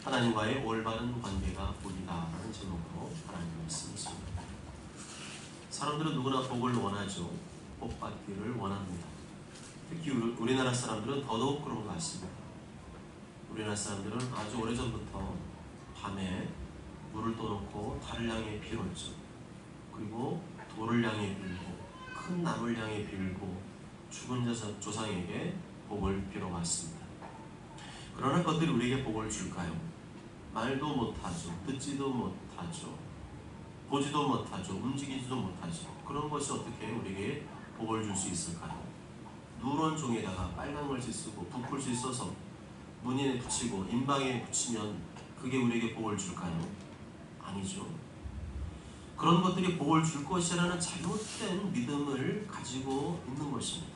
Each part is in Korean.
하나님과의 올바른 관계가 복이다라는 제목으로 하나님의 말씀을 씁니다. 사람들은 누구나 복을 원하죠. 복 받기를 원합니다. 특히 우리나라 사람들은 더더욱 그런 것 같습니다. 우리나라 사람들은 아주 오래전부터 밤에 물을 떠놓고 달을 향해 빌었죠. 그리고 돌을 향해 빌고 큰 나무를 향해 빌고 죽은 조상에게 복을 빌어왔습니다. 그러나 그것들이 우리에게 복을 줄까요? 말도 못하죠. 듣지도 못하죠. 보지도 못하죠. 움직이지도 못하죠. 그런 것이 어떻게 우리에게 복을 줄 수 있을까요? 누런 종에다가 빨간 글씨 쓰고 붓글씨 써서 문인에 붙이고 인방에 붙이면 그게 우리에게 복을 줄까요? 아니죠. 그런 것들이 복을 줄 것이라는 잘못된 믿음을 가지고 있는 것입니다.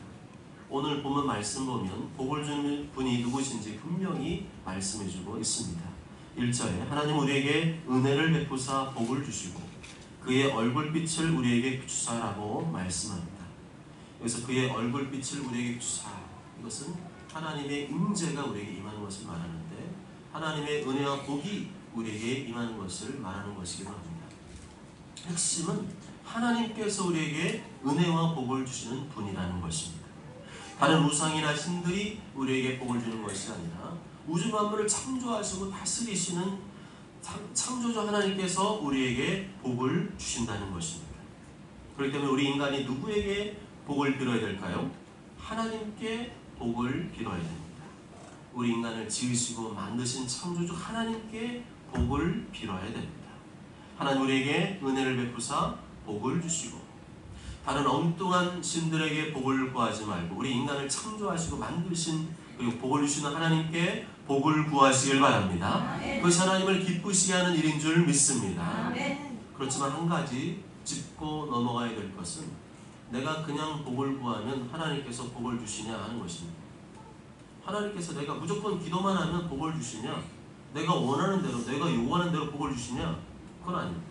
오늘 본문 말씀 보면 복을 주는 분이 누구신지 분명히 말씀해주고 있습니다. 1절에 하나님 우리에게 은혜를 베푸사 복을 주시고 그의 얼굴빛을 우리에게 비추사라고 말씀합니다. 여기서 그의 얼굴빛을 우리에게 비추사, 이것은 하나님의 임재가 우리에게 임하는 것을 말하는데 하나님의 은혜와 복이 우리에게 임하는 것을 말하는 것이기도 합니다. 핵심은 하나님께서 우리에게 은혜와 복을 주시는 분이라는 것입니다. 다른 우상이나 신들이 우리에게 복을 주는 것이 아니라 우주 만물을 창조하시고 다스리시는 창조주 하나님께서 우리에게 복을 주신다는 것입니다. 그렇기 때문에 우리 인간이 누구에게 복을 빌어야 될까요? 하나님께 복을 빌어야 됩니다. 우리 인간을 지으시고 만드신 창조주 하나님께 복을 빌어야 됩니다. 하나님 우리에게 은혜를 베푸사 복을 주시고 다른 엉뚱한 신들에게 복을 구하지 말고 우리 인간을 창조하시고 만드신 그리고 복을 주시는 하나님께 복을 구하시길 바랍니다. 그것이 하나님을 기쁘시게 하는 일인 줄 믿습니다. 그렇지만 한 가지 짚고 넘어가야 될 것은 내가 그냥 복을 구하면 하나님께서 복을 주시냐 하는 것입니다. 하나님께서 내가 무조건 기도만 하면 복을 주시냐, 내가 원하는 대로 내가 요구하는 대로 복을 주시냐, 그건 아닙니다.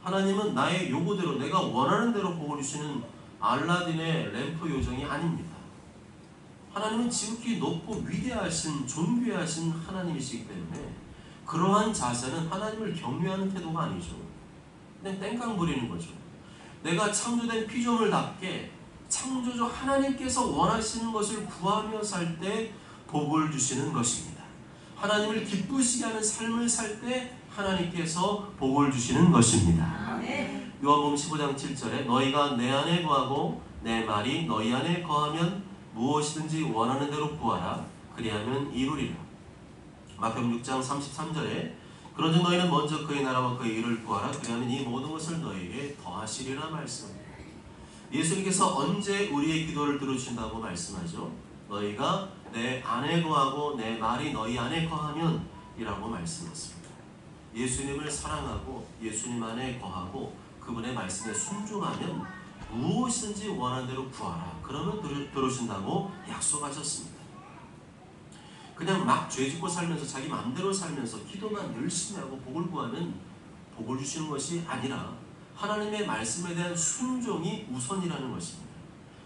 하나님은 나의 요구대로 내가 원하는 대로 복을 주시는 알라딘의 램프 요정이 아닙니다. 하나님은 지극히 높고 위대하신 존귀하신 하나님이시기 때문에 그러한 자세는 하나님을 경외하는 태도가 아니죠. 그냥 땡깡 부리는 거죠. 내가 창조된 피조물답게 창조주 하나님께서 원하시는 것을 구하며 살 때 복을 주시는 것입니다. 하나님을 기쁘시게 하는 삶을 살 때 하나님께서 복을 주시는 것입니다. 요한복음 15장 7절에 너희가 내 안에 거하고 내 말이 너희 안에 거하면 무엇이든지 원하는 대로 구하라 그리하면 이루리라. 마태복음 6장 33절에 그런즉 너희는 먼저 그의 나라와 그의 의를 구하라 그리하면 이 모든 것을 너희에게 더하시리라 말씀합니다. 예수님께서 언제 우리의 기도를 들으신다고 말씀하죠? 너희가 내 안에 거하고 내 말이 너희 안에 거하면 이라고 말씀했습니다. 예수님을 사랑하고 예수님 안에 거하고 그분의 말씀에 순종하면 무엇이든지 원하는 대로 구하라. 그러면 들으신다고 약속하셨습니다. 그냥 막 죄짓고 살면서 자기 마음대로 살면서 기도만 열심히 하고 복을 구하면 복을 주시는 것이 아니라 하나님의 말씀에 대한 순종이 우선이라는 것입니다.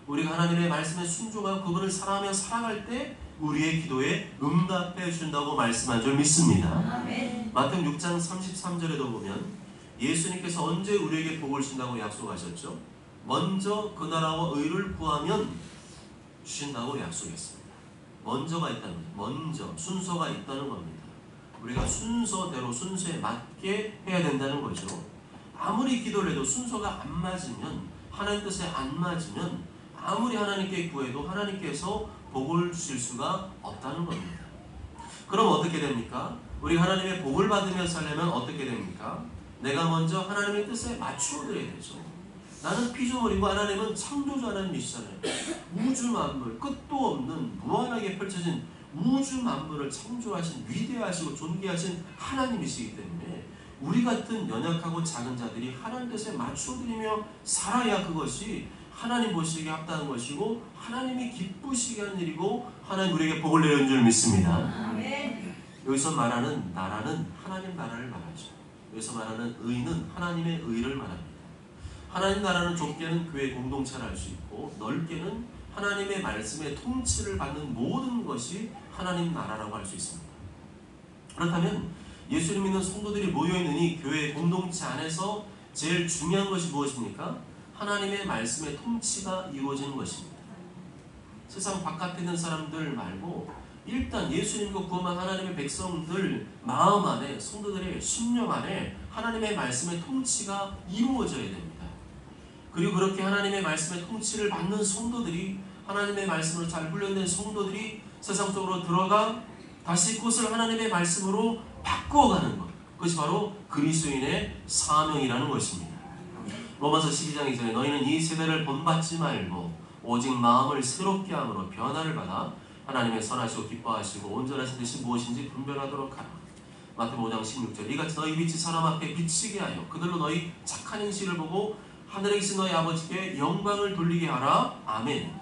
우리가 하나님의 말씀에 순종하고 그분을 사랑하며 살아갈 때 우리의 기도에 응답해 준다고 말씀한 줄 믿습니다. 마태복음 6장 33절에도 보면 예수님께서 언제 우리에게 복을 주신다고 약속하셨죠? 먼저 그 나라와 의를 구하면 주신다고 약속했습니다. 먼저가 있다는 거죠. 먼저 순서가 있다는 겁니다. 우리가 순서대로 순서에 맞게 해야 된다는 거죠. 아무리 기도를 해도 순서가 안 맞으면 하나님 뜻에 안 맞으면 아무리 하나님께 구해도 하나님께서 복을 주실 수가 없다는 겁니다. 그럼 어떻게 됩니까? 우리 하나님의 복을 받으며 살려면 어떻게 됩니까? 내가 먼저 하나님의 뜻에 맞추어 드려야 되죠. 나는 피조물이고 하나님은 창조주 하나님이시잖아요. 우주 만물, 끝도 없는 무한하게 펼쳐진 우주 만물을 창조하신 위대하시고 존귀하신 하나님이시기 때문에 우리 같은 연약하고 작은 자들이 하나님 뜻에 맞추어 드리며 살아야 그것이 하나님 보시기에 합당한 것이고 하나님이 기쁘시게 하는 일이고 하나님 우리에게 복을 내려준 줄 믿습니다. 여기서 말하는 나라는 하나님 나라를 말하죠. 여기서 말하는 의는 하나님의 의를 말합니다. 하나님 나라는 좁게는 교회 공동체를 할 수 있고 넓게는 하나님의 말씀의 통치를 받는 모든 것이 하나님 나라라고 할 수 있습니다. 그렇다면 예수님 믿는 성도들이 모여있는 이 교회 공동체 안에서 제일 중요한 것이 무엇입니까? 하나님의 말씀의 통치가 이루어지는 것입니다. 세상 바깥에 있는 사람들 말고 일단 예수님과 구원한 하나님의 백성들 마음 안에, 성도들의 심령 안에 하나님의 말씀의 통치가 이루어져야 됩니다. 그리고 그렇게 하나님의 말씀의 통치를 받는 성도들이, 하나님의 말씀으로 잘 훈련된 성도들이 세상 속으로 들어가 다시 그것을 하나님의 말씀으로 바꾸어가는 것, 그것이 바로 그리스도인의 사명이라는 것입니다. 로마서 12장 2절에 너희는 이 세대를 본받지 말고 오직 마음을 새롭게 함으로 변화를 받아 하나님의 선하시고 기뻐하시고 온전하신 뜻이 무엇인지 분별하도록 하라. 마태복음 5장 16절 이같이 너희 빛이 사람 앞에 비치게 하여 그들로 너희 착한 행실을 보고 하늘에 계신 너희 아버지께 영광을 돌리게 하라. 아멘.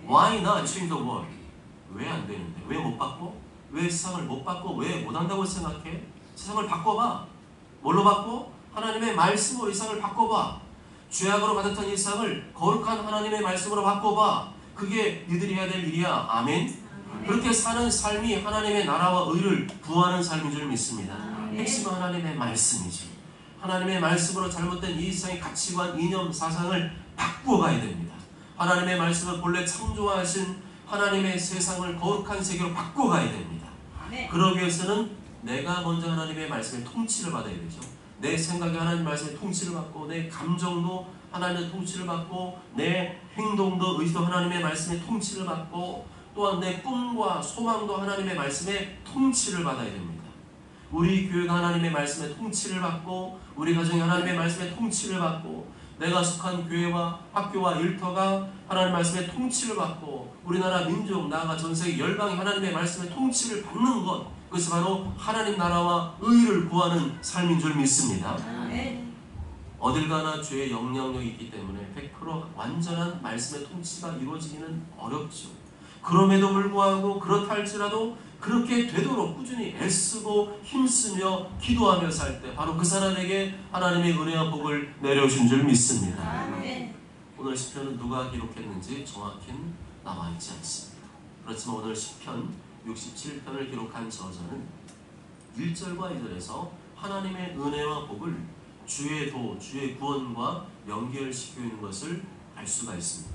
Why not change the world? 왜 안 되는데? 왜 못 바꿔? 왜 세상을 못 바꿔? 왜 못 한다고 생각해? 세상을 바꿔봐. 뭘로 바꿔? 하나님의 말씀으로 이 세상을 바꿔봐. 죄악으로 가득한 이 세상을 거룩한 하나님의 말씀으로 바꿔봐. 그게 니들이 해야 될 일이야. 아멘. 그렇게 사는 삶이 하나님의 나라와 의를 구하는 삶인 줄 믿습니다. 핵심은 하나님의 말씀이지. 하나님의 말씀으로 잘못된 이 세상의 가치관, 이념, 사상을 바꾸어가야 됩니다. 하나님의 말씀은 본래 창조하신 하나님의 세상을 거룩한 세계로 바꿔가야 됩니다. 그러기 위해서는 내가 먼저 하나님의 말씀의 통치를 받아야 되죠. 내 생각이 하나님의 말씀의 통치를 받고, 내 감정도 하나님의 통치를 받고, 내 행동도, 의지도 하나님의 말씀의 통치를 받고, 또한 내 꿈과 소망도 하나님의 말씀의 통치를 받아야 됩니다. 우리 교회가 하나님의 말씀의 통치를 받고, 우리 가정이 하나님의 말씀의 통치를 받고, 내가 속한 교회와 학교와 일터가 하나님의 말씀의 통치를 받고, 우리나라 민족, 나아가 전세계 열방이 하나님의 말씀의 통치를 받는 것, 그것이 바로 하나님 나라와 의를 구하는 삶인 줄 믿습니다. 어딜 가나 죄의 영향력이 있기 때문에 100% 완전한 말씀의 통치가 이루어지기는 어렵죠. 그럼에도 불구하고 그렇다 할지라도 그렇게 되도록 꾸준히 애쓰고 힘쓰며 기도하며 살 때 바로 그 사람에게 하나님의 은혜와 복을 내려오신 줄 믿습니다. 오늘 시편은 누가 기록했는지 정확히는 나와있지 않습니다. 그렇지만 오늘 시편 67편을 기록한 저자는 1절과 2절에서 하나님의 은혜와 복을 주의 도, 주의 구원과 연결시키고 있는 것을 알 수가 있습니다.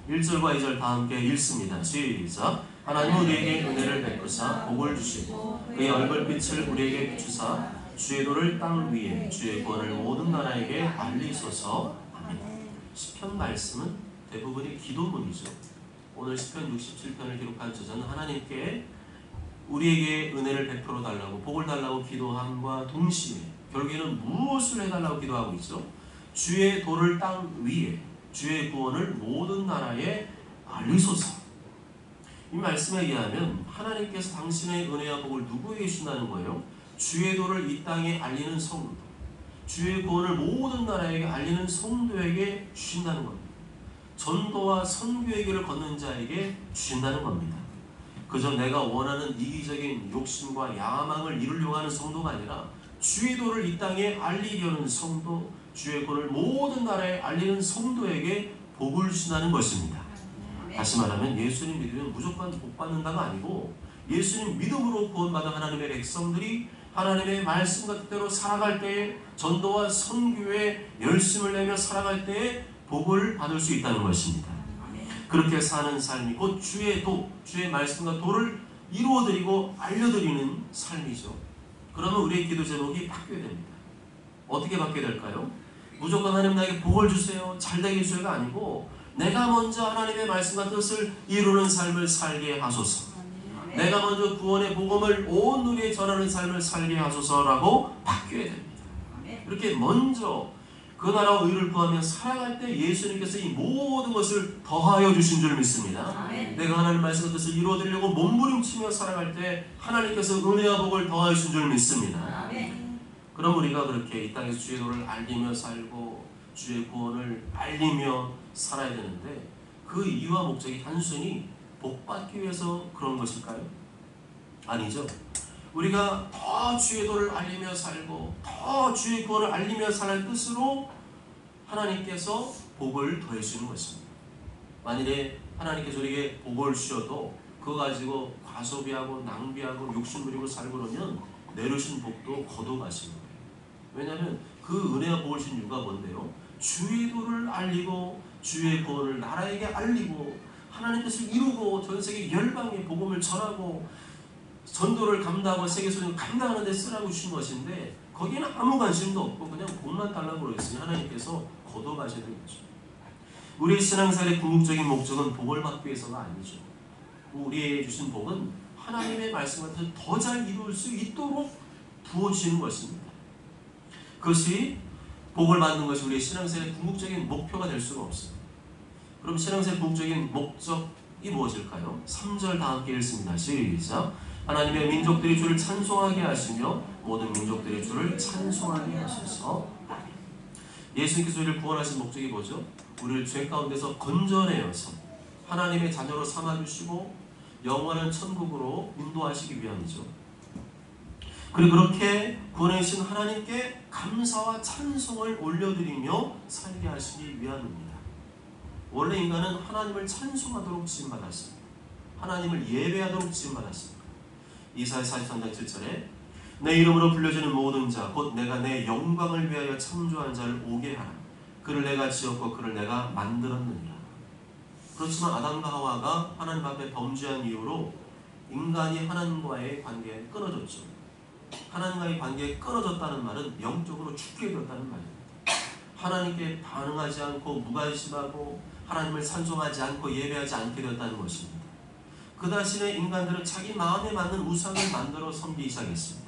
1절과 2절 다 함께 읽습니다. 시작. 하나님 우리에게 은혜를 베푸사 복을 주시고 그의 얼굴빛을 우리에게 비추사 주의 도를 땅 위에 주의 구원을 모든 나라에게 알리소서. 아멘. 시편 말씀은 대부분이 기도문이죠. 오늘 시편 67편을 기록한 저자는 하나님께 우리에게 은혜를 베풀어 달라고, 복을 달라고 기도함과 동시에 결국에는 무엇을 해달라고 기도하고 있죠? 주의 도를 땅 위에 주의 구원을 모든 나라에 알리소서. 이 말씀에 의하면 하나님께서 당신의 은혜와 복을 누구에게 주신다는 거예요? 주의 도를 이 땅에 알리는 성도, 주의 구원을 모든 나라에게 알리는 성도에게 주신다는 겁니다. 전도와 선교의 길을 걷는 자에게 주신다는 겁니다. 그저 내가 원하는 이기적인 욕심과 야망을 이루려고 하는 성도가 아니라 주의 도를 이 땅에 알리려는 성도, 주의 구원을 모든 나라에 알리는 성도에게 복을 주신다는 것입니다. 다시 말하면 예수님 믿으면 무조건 복 받는다가 아니고, 예수님 믿음으로 구원받은 하나님의 백성들이 하나님의 말씀과 뜻대로 살아갈 때에, 전도와 선교에 열심을 내며 살아갈 때에 복을 받을 수 있다는 것입니다. 그렇게 사는 삶이 곧 주의 도, 주의 말씀과 도를 이루어드리고 알려드리는 삶이죠. 그러면 우리의 기도 제목이 바뀌어야 됩니다. 어떻게 바뀌어야 될까요? 무조건 하나님 나에게 복을 주세요, 잘되게 해주세요가 아니고, 내가 먼저 하나님의 말씀과 뜻을 이루는 삶을 살게 하소서. 내가 먼저 구원의 복음을 온 누리에 전하는 삶을 살게 하소서라고 바뀌어야 됩니다. 이렇게 먼저 그 나라와 의를 구하며 살아갈 때 예수님께서 이 모든 것을 더하여 주신 줄 믿습니다. 내가 하나님 말씀의 뜻을 이루어드리려고 몸부림치며 살아갈 때 하나님께서 은혜와 복을 더하여 주신 줄 믿습니다. 그럼 우리가 그렇게 이 땅에서 주의 도를 알리며 살고 주의 구원을 알리며 살아야 되는데, 그 이유와 목적이 단순히 복받기 위해서 그런 것일까요? 아니죠. 우리가 더 주의 도를 알리며 살고 더 주의 구원을 알리며 살 뜻으로 하나님께서 복을 더해주시는 것입니다. 만일에 하나님께서 우리에게 복을 주셔도 그거 가지고 과소비하고 낭비하고 욕심 부리고 살고 그러면 내려주신 복도 거둬가신 거예요. 왜냐하면 그 은혜와 복을 주신 이유가 뭔데요? 주의 도를 알리고 주의 구원을 나라에게 알리고 하나님 뜻을 이루고 전 세계 열방에 복음을 전하고 전도를 감당하고 세계 소리를 감당하는 데 쓰라고 주신 것인데 거기에는 아무 관심도 없고 그냥 복만 달라고 그러겠으니 하나님께서 거둬가시는 거죠. 우리의 신앙생활의 궁극적인 목적은 복을 받기 위해서가 아니죠. 우리에게 주신 복은 하나님의 말씀을 더 잘 이룰 수 있도록 부어주시는 것입니다. 그것이 복을 받는 것이 우리의 신앙생활의 궁극적인 목표가 될 수가 없습니다. 그럼 신앙생활의 궁극적인 목적이 무엇일까요? 3절 다 함께 읽습니다. 시작. 하나님의 민족들이 주를 찬송하게 하시며 모든 민족들이 주를 찬송하게 하셔서. 예수님께서 우리를 구원하신 목적이 뭐죠? 우리를 죄 가운데서 건져내어서 하나님의 자녀로 삼아주시고 영원한 천국으로 인도하시기 위함이죠. 그리고 그렇게 구원해 주신 하나님께 감사와 찬송을 올려드리며 살게 하시기 위함입니다. 원래 인간은 하나님을 찬송하도록 지음받았습니다. 하나님을 예배하도록 지음받았습니다. 이사야 43장 7절에 내 이름으로 불려지는 모든 자 곧 내가 내 영광을 위하여 창조한 자를 오게 하라. 그를 내가 지었고 그를 내가 만들었느니라. 그렇지만 아담과 하와가 하나님 앞에 범죄한 이유로 인간이 하나님과의 관계에 끊어졌죠. 하나님과의 관계에 끊어졌다는 말은 영적으로 죽게 되었다는 말입니다. 하나님께 반응하지 않고 무관심하고 하나님을 찬송하지 않고 예배하지 않게 되었다는 것입니다. 그 대신에 인간들은 자기 마음에 맞는 우상을 만들어 섬기기 시작했습니다.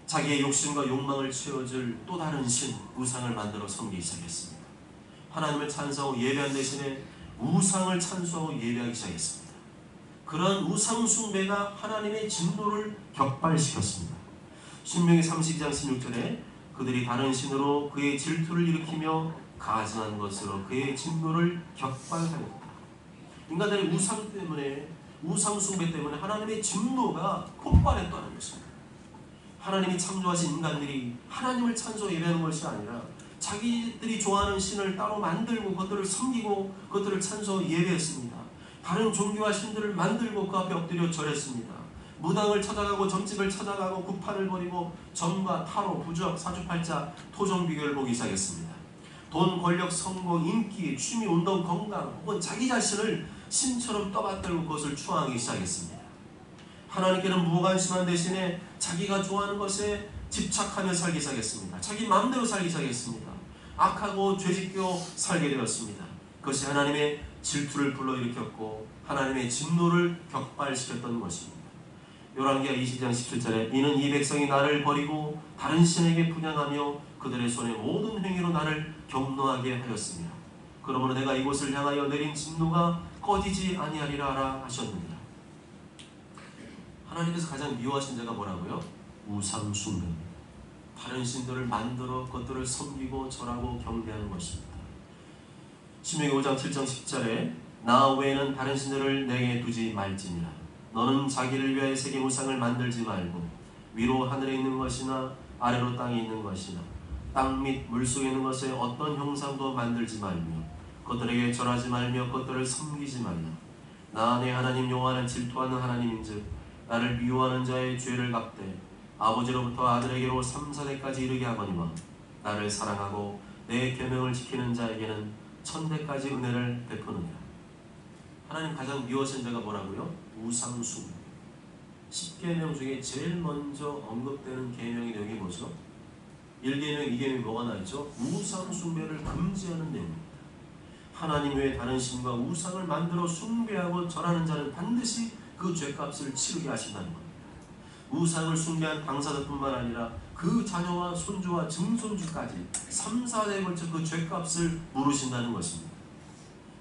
자기의 욕심과 욕망을 채워줄 또 다른 신, 우상을 만들어 섬기기 시작했습니다. 하나님을 찬송하고 예배한 대신에 우상을 찬송하고 예배하기 시작했습니다. 그런 우상 숭배가 하나님의 진노를 격발시켰습니다. 신명기 32장 16절에 그들이 다른 신으로 그의 질투를 일으키며 가증한 것으로 그의 진노를 격발하였다. 인간들의 우상 때문에, 우상 숭배 때문에 하나님의 진노가 폭발했다는 것입니다. 하나님이 창조하신 인간들이 하나님을 찬송 예배하는 것이 아니라 자기들이 좋아하는 신을 따로 만들고 그것들을 섬기고 그것들을 찬송 예배했습니다. 다른 종교와 신들을 만들고 그 앞에 엎드려 절했습니다. 무당을 찾아가고 점집을 찾아가고 구판을 벌이고 점과 타로, 부적, 사주팔자, 토종비결을 보기 시작했습니다. 돈, 권력, 성공, 인기, 취미, 운동, 건강 혹은 자기 자신을 신처럼 떠받들고 그것을 추앙하기 시작했습니다. 하나님께는 무관심한 대신에 자기가 좋아하는 것에 집착하며 살기 시작했습니다. 자기 마음대로 살기 시작했습니다. 악하고 죄짓고 살게 되었습니다. 그것이 하나님의 질투를 불러일으켰고 하나님의 진노를 격발시켰던 것입니다. 열왕기하 20장 17절에 이는 이 백성이 나를 버리고 다른 신에게 분향하며 그들의 손의 모든 행위로 나를 경노하게 하였습니다. 그러므로 내가 이곳을 향하여 내린 진노가 꺼지지 아니하리라 하라 하셨느니라. 하나님께서 가장 미워하신 자가 뭐라고요? 우상 숭배입니다. 다른 신들을 만들어 그것들을 섬기고 절하고 경배하는 것입니다. 신명기 5장 7장 10절에 나 외에는 다른 신들을 내게 두지 말지니라. 너는 자기를 위하여 새긴 우상을 만들지 말고 위로 하늘에 있는 것이나 아래로 땅에 있는 것이나 땅 및 물속에 있는 것에 어떤 형상도 만들지 말며 그것들에게 절하지 말며 그것들을 섬기지 말라. 나 내 하나님 여호와는 질투하는 하나님인즉 나를 미워하는 자의 죄를 갚되 아버지로부터 아들에게로 3, 4대까지 이르게 하거니와 나를 사랑하고 내 계명을 지키는 자에게는 1000대까지 은혜를 베푸느니라. 하나님 가장 미워하신 자가 뭐라고요? 우상 숭배. 10계명 중에 제일 먼저 언급되는 계명이 여기 뭐죠? 1계명, 2계명이 뭐가 나있죠? 우상 숭배를 금지하는 내용입니다. 하나님 외에 다른 신과 우상을 만들어 숭배하고 절하는 자는 반드시 그 죄값을 치르게 하신다는 겁니다. 우상을 숭배한 당사자뿐만 아니라 그 자녀와 손주와 증손주까지 3, 4대에 걸쳐 그 죄값을 물으신다는 것입니다.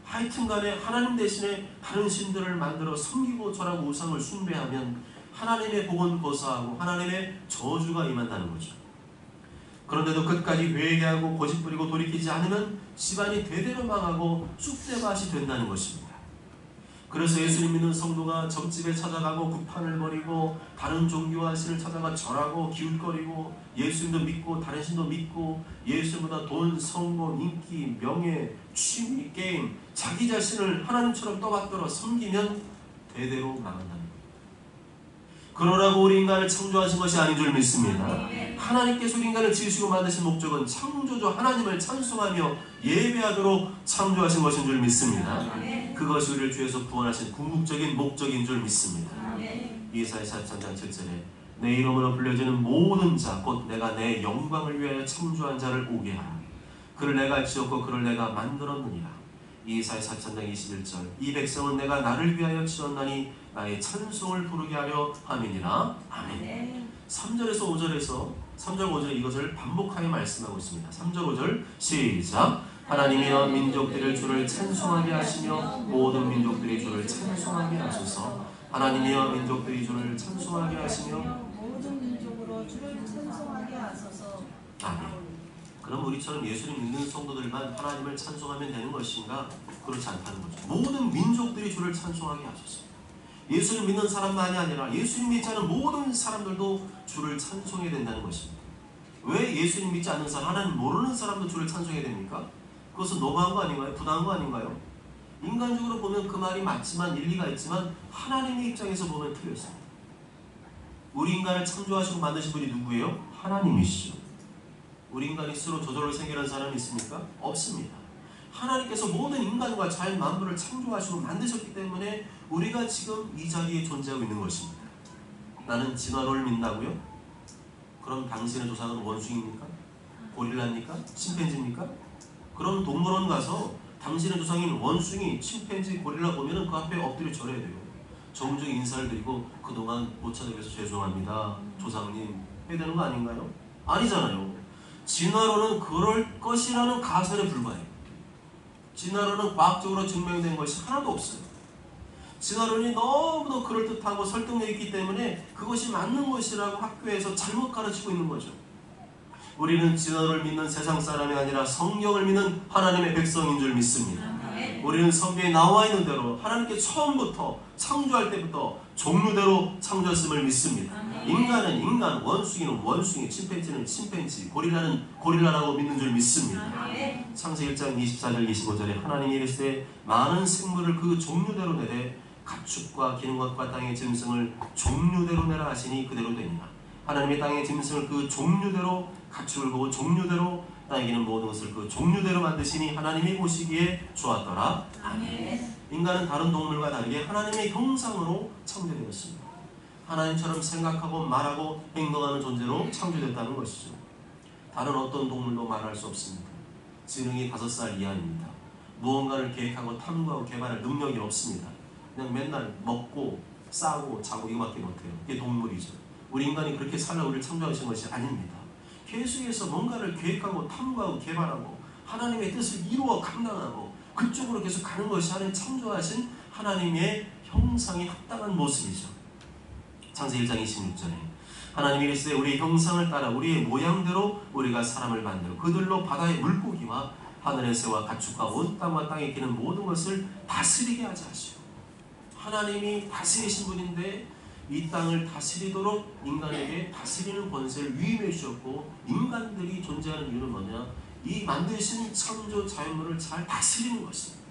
하여튼간에 하나님 대신에 다른 신들을 만들어 섬기고 절하고 우상을 숭배하면 하나님의 복은 고사하고 하나님의 저주가 임한다는 거죠. 그런데도 끝까지 회개하고 고집부리고 돌이키지 않으면 집안이 대대로 망하고 쑥대밭이 된다는 것입니다. 그래서 예수님 믿는 성도가 점집에 찾아가고 구판을 벌이고 다른 종교와 신을 찾아가 절하고 기웃거리고 예수님도 믿고 다른 신도 믿고 예수님보다 돈, 성공, 인기, 명예, 취미, 게임 자기 자신을 하나님처럼 떠받들어 섬기면 대대로 망한다는 거예요. 그러라고 우리 인간을 창조하신 것이 아닌 줄 믿습니다. 하나님께서 우리 인간을 지으시고 만드신 목적은 창조주 하나님을 찬송하며 예배하도록 창조하신 것인 줄 믿습니다. 그것이 우리를 죄에서 구원하신 궁극적인 목적인 줄 믿습니다. 이사야 43장 7절에 내 이름으로 불려지는 모든 자 곧 내가 내 영광을 위하여 창조한 자를 오게 하라. 그를 내가 지었고 그를 내가 만들었느니라. 이사야 43장 21절 이 백성은 내가 나를 위하여 지었나니 나의 찬송을 부르게 하려 함이니라. 아멘. 3절에서 5절에서 3절 5절 이것을 반복하여 말씀하고 있습니다. 3절 5절 시작. 하나님이여 민족들을 주를 찬송하게 하시며 모든 민족들이 주를 찬송하게 하소서. 하나님이여 민족들이 주를 찬송하게 하시며 모든 민족으로 주를 찬송하게 하소서. 아멘. 그럼 우리처럼 예수님 믿는 성도들만 하나님을 찬송하면 되는 것인가? 그렇지 않다는 거죠. 모든 민족들이 주를 찬송하게 하소서. 예수님 믿는 사람만이 아니라 예수님 믿지 않은 모든 사람들도 주를 찬송해야 된다는 것입니다. 왜 예수님 믿지 않는 사람, 하나님 모르는 사람도 주를 찬송해야 됩니까? 그것은 너무한 거 아닌가요? 부당한 거 아닌가요? 인간적으로 보면 그 말이 맞지만 일리가 있지만 하나님의 입장에서 보면 틀렸습니다. 우리 인간을 창조하시고 만드신 분이 누구예요? 하나님이시죠. 우리 인간이 스스로 저절로 생겨난 사람이 있습니까? 없습니다. 하나님께서 모든 인간과 자연 만물을 창조하시고 만드셨기 때문에 우리가 지금 이 자리에 존재하고 있는 것입니다. 나는 진화론을 믿는다고요? 그럼 당신의 조상은 원숭이입니까? 고릴라입니까? 침팬지입니까? 그럼 동물원 가서 당신의 조상인 원숭이, 침팬지, 고릴라 보면은 그 앞에 엎드려 절해야 돼요. 정중히 인사를 드리고 그동안 못 찾아뵈서 죄송합니다. 조상님 해야 되는 거 아닌가요? 아니잖아요. 진화론은 그럴 것이라는 가설에 불과해요. 진화론은 과학적으로 증명된 것이 하나도 없어요. 진화론이 너무도 그럴듯하고 설득력 있기 때문에 그것이 맞는 것이라고 학교에서 잘못 가르치고 있는 거죠. 우리는 진화론을 믿는 세상 사람이 아니라 성경을 믿는 하나님의 백성인 줄 믿습니다. 우리는 성경에 나와 있는 대로 하나님께 처음부터 창조할 때부터 종류대로 창조했음을 믿습니다. 인간은 인간, 원숭이는 원숭이, 침팬지는 침팬지, 고릴라는 고릴라라고 믿는 줄 믿습니다. 창세기 1장 24절 25절에 하나님이 이르시되 많은 생물을 그 종류대로 내되 가축과 기는 것과 땅의 짐승을 종류대로 내라 하시니 그대로 되니라. 하나님의 땅의 짐승을 그 종류대로, 가축을 보고 종류대로, 땅에 기는 모든 것을 그 종류대로 만드시니 하나님이 보시기에 좋았더라. 아멘. 인간은 다른 동물과 다르게 하나님의 형상으로 창조되었습니다. 하나님처럼 생각하고 말하고 행동하는 존재로 창조됐다는 것이죠. 다른 어떤 동물도 말할 수 없습니다. 지능이 5살 이하입니다. 무언가를 계획하고 탐구하고 개발할 능력이 없습니다. 그냥 맨날 먹고 싸고 자고 이거밖에 못해요. 이게 동물이죠. 우리 인간이 그렇게 살라 우리를 창조하신 것이 아닙니다. 계속해서 뭔가를 계획하고 탐구하고 개발하고 하나님의 뜻을 이루어 감당하고 그쪽으로 계속 가는 것이 하나님 창조하신 하나님의 형상에 합당한 모습이죠. 창세기 1장 26절에 하나님이 이르시되 우리의 형상을 따라 우리의 모양대로 우리가 사람을 만들고 그들로 바다의 물고기와 하늘의 새와 가축과 온 땅과 땅에 기는 모든 것을 다스리게 하자 하시오. 하나님이 다스리신 분인데 이 땅을 다스리도록 인간에게 다스리는 권세를 위임해 주셨고 인간들이 존재하는 이유는 뭐냐? 이 만드신 창조 자연물을 잘 다스리는 것입니다.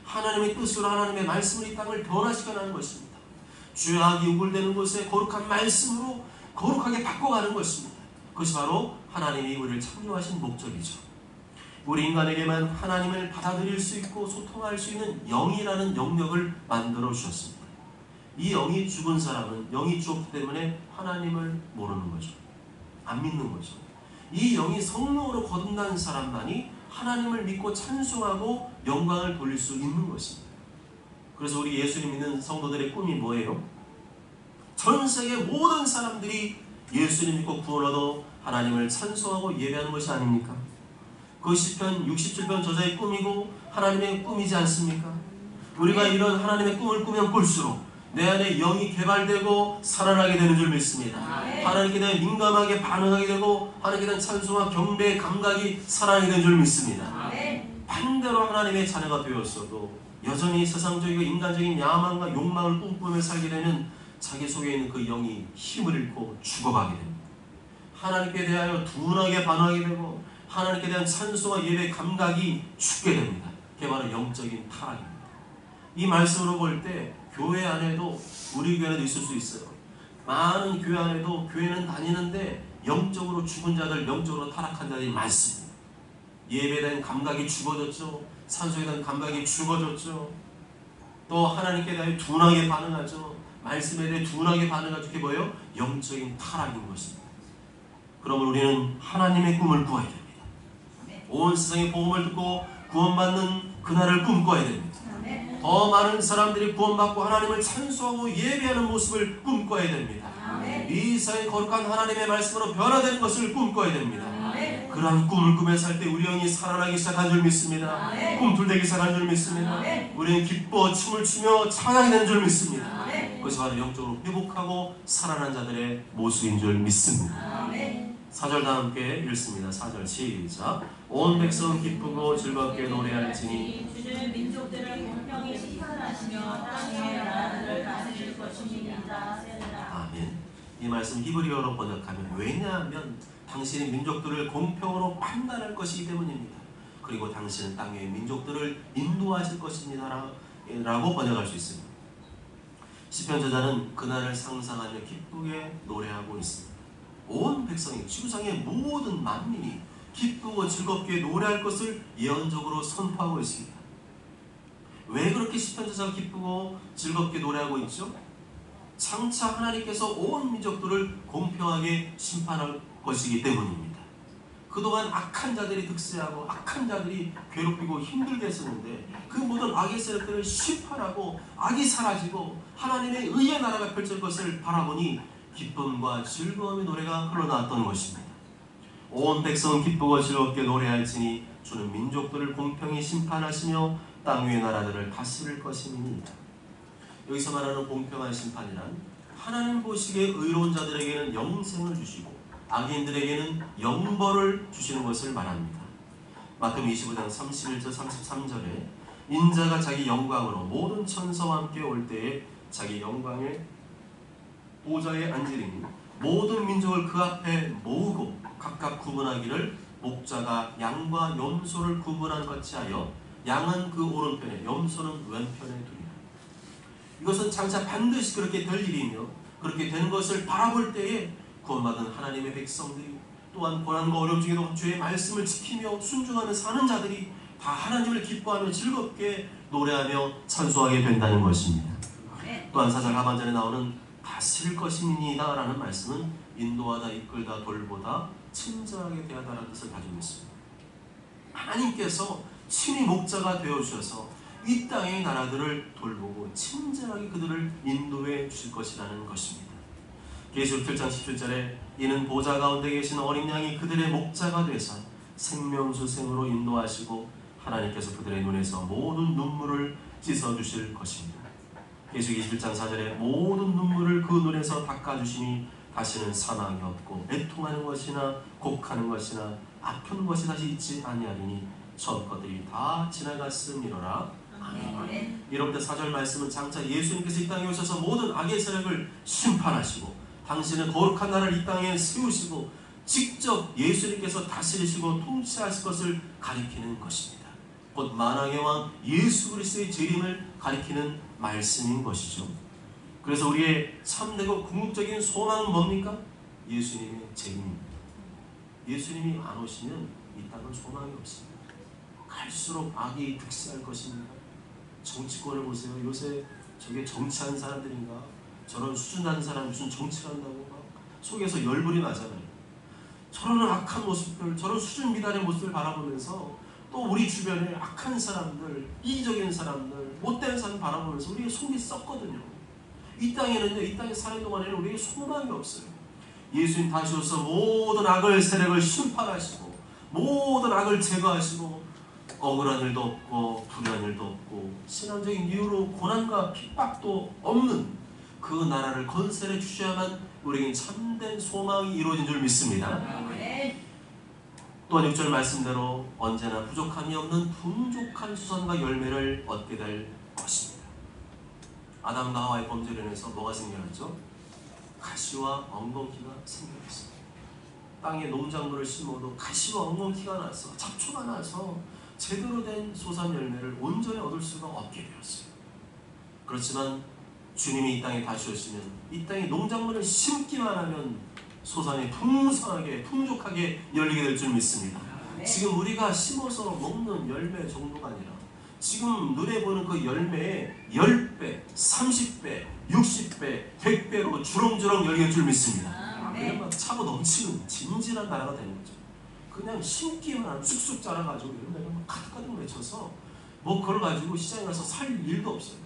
하나님의 뜻으로 하나님의 말씀으로 이 땅을 변화시켜나가는 것입니다. 죄악이 우글대는 곳에 거룩한 말씀으로 거룩하게 바꿔가는 것입니다. 그것이 바로 하나님이 우리를 창조하신 목적이죠. 우리 인간에게만 하나님을 받아들일 수 있고 소통할 수 있는 영이라는 영역을 만들어 주셨습니다. 이 영이 죽은 사람은 영이 죽었기 때문에 하나님을 모르는 거죠. 안 믿는 거죠. 이 영이 성령으로 거듭난 사람만이 하나님을 믿고 찬송하고 영광을 돌릴 수 있는 것입니다. 그래서 우리 예수님 믿는 성도들의 꿈이 뭐예요? 전 세계 모든 사람들이 예수님 믿고 구원 얻어 하나님을 찬송하고 예배하는 것이 아닙니까? 그 시편 67편 저자의 꿈이고 하나님의 꿈이지 않습니까? 우리가 이런 하나님의 꿈을 꾸면 꿀수록 내 안에 영이 개발되고 살아나게 되는 줄 믿습니다. 하나님께 대해 민감하게 반응하게 되고 하나님께 대한 찬송과 경배의 감각이 살아나게 되는 줄 믿습니다. 반대로 하나님의 자녀가 되었어도 여전히 세상적이고 인간적인 야망과 욕망을 꿈꾸며 살게 되면 자기 속에 있는 그 영이 힘을 잃고 죽어가게 됩니다. 하나님께 대하여 둔하게 반응하게 되고 하나님께 대한 찬송과 예배 감각이 죽게 됩니다. 그게 바로 영적인 타락입니다. 이 말씀으로 볼 때 교회 안에도 우리 교회에도 있을 수 있어요. 많은 교회 안에도 교회는 다니는데 영적으로 죽은 자들, 영적으로 타락한 자들이 많습니다. 예배에 대한 감각이 죽어졌죠. 산속에 대한 감각이 죽어졌죠. 또 하나님께 대해 둔하게 반응하죠. 말씀에 대해 둔하게 반응하죠. 그게 뭐예요? 영적인 타락인 것입니다. 그러면 우리는 하나님의 꿈을 꾸어야 됩니다. 온 세상의 복음을 듣고 구원받는 그날을 꿈꿔야 됩니다. 더 많은 사람들이 구원받고 하나님을 찬송하고 예배하는 모습을 꿈꿔야 됩니다. 이 세상의 거룩한 하나님의 말씀으로 변화되는 것을 꿈꿔야 됩니다. 그러한 꿈을 꾸면서 할 때 우리 영이 살아나기 시작한 줄 믿습니다. 꿈틀대기 시작한 줄 믿습니다. 우리는 기뻐 춤을 추며 찬양이 되는 줄 믿습니다. 그것이 바로 영적으로 회복하고 살아난 자들의 모습인 줄 믿습니다. 4절 다 함께 읽습니다. 4절 시작. 온 백성은 기쁘고 즐겁게 노래할지니 주는 민족들을 공평히 심판하시며 땅의 나라들을 다스릴 것입니다. 아멘. 이 말씀 히브리어로 번역하면 왜냐하면 당신이 민족들을 공평으로 판단할 것이기 때문입니다. 그리고 당신은 땅의 민족들을 인도하실 것입니다 라고 번역할 수 있습니다. 시편 저자는 그날을 상상하며 기쁘게 노래하고 있습니다. 온 백성이, 지구상의 모든 만민이 기쁘고 즐겁게 노래할 것을 예언적으로 선포하고 있습니다. 왜 그렇게 시편 저자가 기쁘고 즐겁게 노래하고 있죠? 장차 하나님께서 온 민족들을 공평하게 심판할 것이기 때문입니다. 그동안 악한 자들이 득세하고 악한 자들이 괴롭히고 힘들게 했었는데 그 모든 악의 세력들을 심판하고 악이 사라지고 하나님의 의의 나라가 펼칠 것을 바라보니 기쁨과 즐거움의 노래가 흘러나왔던 것입니다. 온 백성은 기쁘고 즐겁게 노래할지니 주는 민족들을 공평히 심판하시며 땅 위의 나라들을 다스릴 것임이니이다. 여기서 말하는 공평한 심판이란 하나님 보시기에 의로운 자들에게는 영생을 주시고 악인들에게는 영벌을 주시는 것을 말합니다. 마태복음 25장 31절 33절에 인자가 자기 영광으로 모든 천사와 함께 올 때에 자기 영광의 보좌에 앉으리니 모든 민족을 그 앞에 모으고 각각 구분하기를 목자가 양과 염소를 구분한 것이 하여 양은 그 오른편에 염소는 왼편에 두리라. 이것은 장차 반드시 그렇게 될 일이며 그렇게 되는 것을 바라볼 때에 구원받은 하나님의 백성들이 또한 고난과 어려움 중에도 주의 말씀을 지키며 순종하며 사는 자들이 다 하나님을 기뻐하며 즐겁게 노래하며 찬송하게 된다는 것입니다. 또한 4절 하반절에 나오는 다스릴 것임이니이다 라는 말씀은 인도하다, 이끌다, 돌보다, 친절하게 대하다라는 뜻을 가지고 있습니다. 하나님께서 친히 목자가 되어주셔서 이 땅의 나라들을 돌보고 친절하게 그들을 인도해 주실 것이라는 것입니다. 계시록 7장 17절에 이는 보좌 가운데 계신 어린 양이 그들의 목자가 되사 생명수생으로 인도하시고 하나님께서 그들의 눈에서 모든 눈물을 씻어주실 것입니다. 계시록 21장 4절에 모든 눈물을 그 눈에서 닦아주시니 다시는 사망이 없고 애통하는 것이나 곡하는 것이나 아픈 것이 다시 있지 아니하리니 전 것들이 다 지나갔음이로라. 아멘. 이로부터 4절 말씀은 장차 예수님께서 이 땅에 오셔서 모든 악의 세력을 심판하시고 당신은 거룩한 나라를 이 땅에 세우시고 직접 예수님께서 다스리시고 통치하실 것을 가리키는 것입니다. 곧 만왕의 왕 예수 그리스도의 재림을 가리키는 말씀인 것이죠. 그래서 우리의 참되고 궁극적인 소망은 뭡니까? 예수님의 재림입니다. 예수님이 안 오시면 이 땅은 소망이 없습니다. 갈수록 악이 득세할 것입니다. 정치권을 보세요. 요새 저게 정치하는 사람들인가? 저런 수준하는 사람 무슨 정치를 한다고 막 속에서 열불이 나잖아요. 저런 악한 모습들, 저런 수준 미달의 모습을 바라보면서 또 우리 주변에 악한 사람들, 이기적인 사람들, 못된 사람 바라보면서 우리의 속이 썩거든요. 이 땅에는요, 이 땅에 사는 동안에는 우리에게 소망이 없어요. 예수님 다시 오셔서 모든 악을 세력을 심판하시고 모든 악을 제거하시고 억울한 일도 없고 불의한 일도 없고 신앙적인 이유로 고난과 핍박도 없는 그 나라를 건설해 주셔야만 우리에게 참된 소망이 이루어진 줄 믿습니다. 또한 6절 말씀대로 언제나 부족함이 없는 풍족한 수선과 열매를 얻게 될 것입니다. 아담과 하와의 범죄로 인해서 뭐가 생겨났죠? 가시와 엉겅퀴가 생겨났습니다. 땅에 농작물을 심어도 가시와 엉겅퀴가 나서 잡초가 나서 제대로 된 소산 열매를 온전히 얻을 수가 없게 되었어요. 그렇지만 주님이 이 땅에 다시 오시면 이 땅에 농작물을 심기만 하면 소산이 풍성하게 풍족하게 열리게 될 줄 믿습니다. 지금 우리가 심어서 먹는 열매 정도가 아니라 지금 눈에 보는 그 열매의 10배, 30배, 60배, 100배로 주렁주렁 열릴 줄 믿습니다. 그냥 막 차고 넘치는 진진한 나라가 되는 거죠. 그냥 심기만 하면 쑥쑥 자라가지고 열매가 막 가득가득 맺혀서 뭐 그걸 가지고 시장에 가서 살 일도 없어요.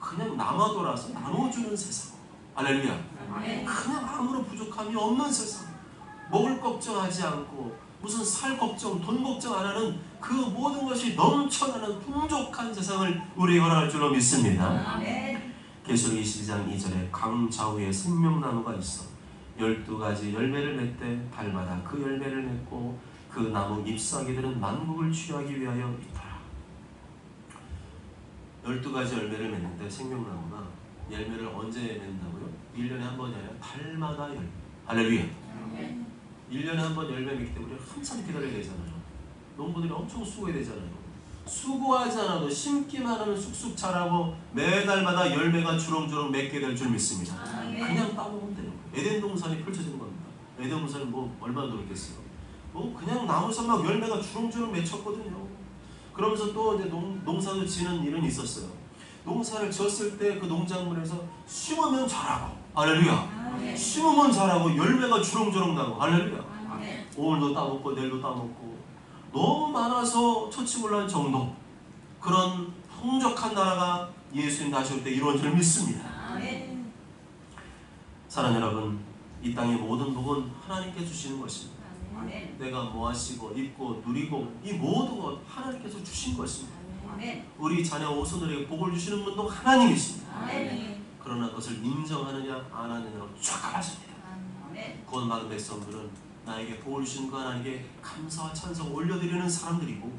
그냥 남아돌아서 나눠주는 세상. 할렐루야. 그냥 아무런 부족함이 없는 세상. 먹을 걱정하지 않고 무슨 살 걱정, 돈 걱정 안 하는 그 모든 것이 넘쳐나는 풍족한 세상을 우리에게 허락할 줄로 믿습니다. 계시록 22장 2절에 강 좌우에 생명나무가 있어 12가지 열매를 맺되 달마다 그 열매를 맺고 그 나무 잎사귀들은 만국을 취하기 위하여 있더라. 12가지 열매를 맺는데 생명나무가 열매를 언제 맺는다고요? 1년에 한 번이 아니라 달마다 열매. 할렐루야. 1년에 한 번 열매 맺기 때문에 한참 기다려야 되잖아요. 농부들이 엄청 수고해야 되잖아요. 수고하지 않아도 심기만 하면 쑥쑥 자라고 매달마다 열매가 주렁주렁 맺게 될 줄 믿습니다. 그냥 따먹으면 되는 거예요. 에덴 동산이 펼쳐지는 겁니다. 에덴 동산이 뭐 얼마나 노력했어요. 뭐 그냥 나무에서 막 열매가 주렁주렁 맺혔거든요. 그러면서 또 이제 농사도 지는 일은 있었어요. 농사를 지었을 때 그 농작물에서 심으면 자라고. 할렐루야. 심으면 자라고 열매가 주렁주렁 나고. 할렐루야. 오늘도 따먹고 내일도 따먹고 너무 많아서 처치곤란 정도. 그런 풍족한 나라가 예수님 다시 올 때 이루어질 줄 믿습니다. 사랑하는 여러분, 이 땅의 모든 복은 하나님께 주시는 것입니다. 내가 뭐하시고 입고 누리고 이 모든 것 하나님께서 주신 것입니다. 우리 자녀 오손들에게 복을 주시는 분도 하나님이십니다. 그러나 그것을 인정하느냐 안 하느냐로 쫙 갈라집니다. 구원받은 백성들은 나에게 복을 주신 그 하나님께 감사와 찬송 올려드리는 사람들이고,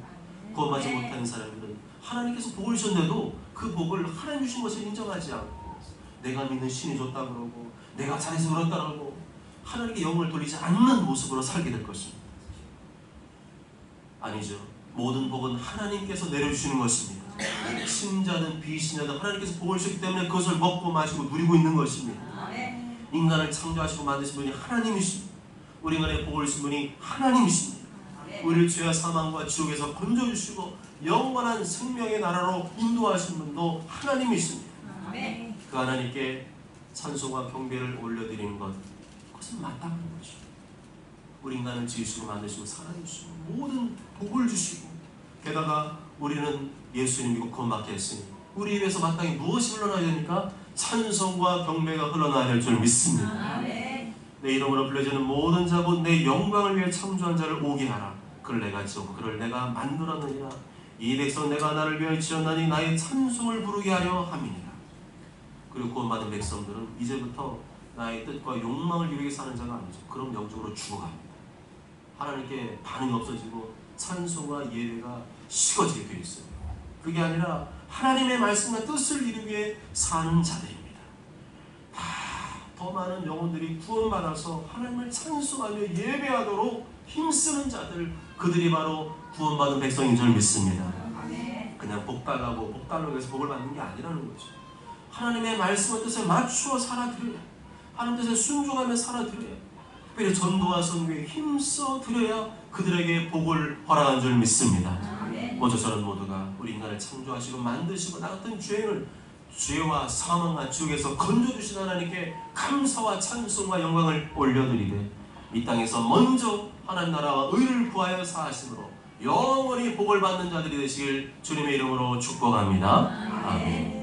구원받지 못하는 사람들은 하나님께서 복을 주셨는데도 그 복을 하나님 주신 것을 인정하지 않고 내가 믿는 신이 줬다 그러고 내가 잘해서 그렇다 그러고 하나님께 영을 돌리지 않는 모습으로 살게 될 것입니다. 아니죠. 모든 복은 하나님께서 내려주시는 것입니다. 신자든 비신자든 하나님께서 복을 주셨기 때문에 그것을 먹고 마시고 누리고 있는 것입니다. 인간을 창조하시고 만드신 분이 하나님이십니다. 우리 인간의 복을 주신 분이 하나님이십니다. 우리를 죄와 사망과 지옥에서 건져주시고 영원한 생명의 나라로 인도하신 분도 하나님이십니다. 그 하나님께 찬송과 경배를 올려드리는 것, 그것은 마땅한 것이죠. 우리 인간을 지으시고 만드시고 살아주시고 모든 복을 주시고, 게다가 우리는 예수님 믿고 구원받게 했으니 우리 입에서 마땅히 무엇이 흘러나야 됩니까? 찬송과 경배가 흘러나야 될 줄 믿습니다. 내 이름으로 불려지는 모든 자 곧 내 영광을 위해 창조한 자를 오게 하라. 그를 내가 지었고 그를 내가 만들었느니라. 이 백성 내가 나를 위하여 지었나니 나의 찬송을 부르게 하려 함이니라. 그리고 구원받은 백성들은 이제부터 나의 뜻과 욕망을 이루게 사는 자가 아니죠. 그럼 영적으로 죽어갑니다. 하나님께 반응이 없어지고 찬송과 예배가 식어지게 되어 있어요. 그게 아니라 하나님의 말씀과 뜻을 이루기 위해 사는 자들입니다. 더 많은 영혼들이 구원받아서 하나님을 찬송하며 예배하도록 힘쓰는 자들, 그들이 바로 구원받은 백성인 줄 믿습니다. 그냥 복달라고 복달라고 해서 복을 받는 게 아니라는 거죠. 하나님의 말씀과 뜻에 맞추어 살아드려야, 하나님 뜻에 순종하며 살아드려야, 특별히 전도와 선교에 힘써 드려야 그들에게 복을 허락한 줄 믿습니다. 먼저 저는 모두가 우리 인간을 창조하시고 만드시고 나 같은 죄인을 죄와 사망과 지옥에서 건져주신 하나님께 감사와 찬송과 영광을 올려드리되, 이 땅에서 먼저 하나님 나라와 의를 구하여 사하심으로 영원히 복을 받는 자들이 되시길 주님의 이름으로 축복합니다. 아멘.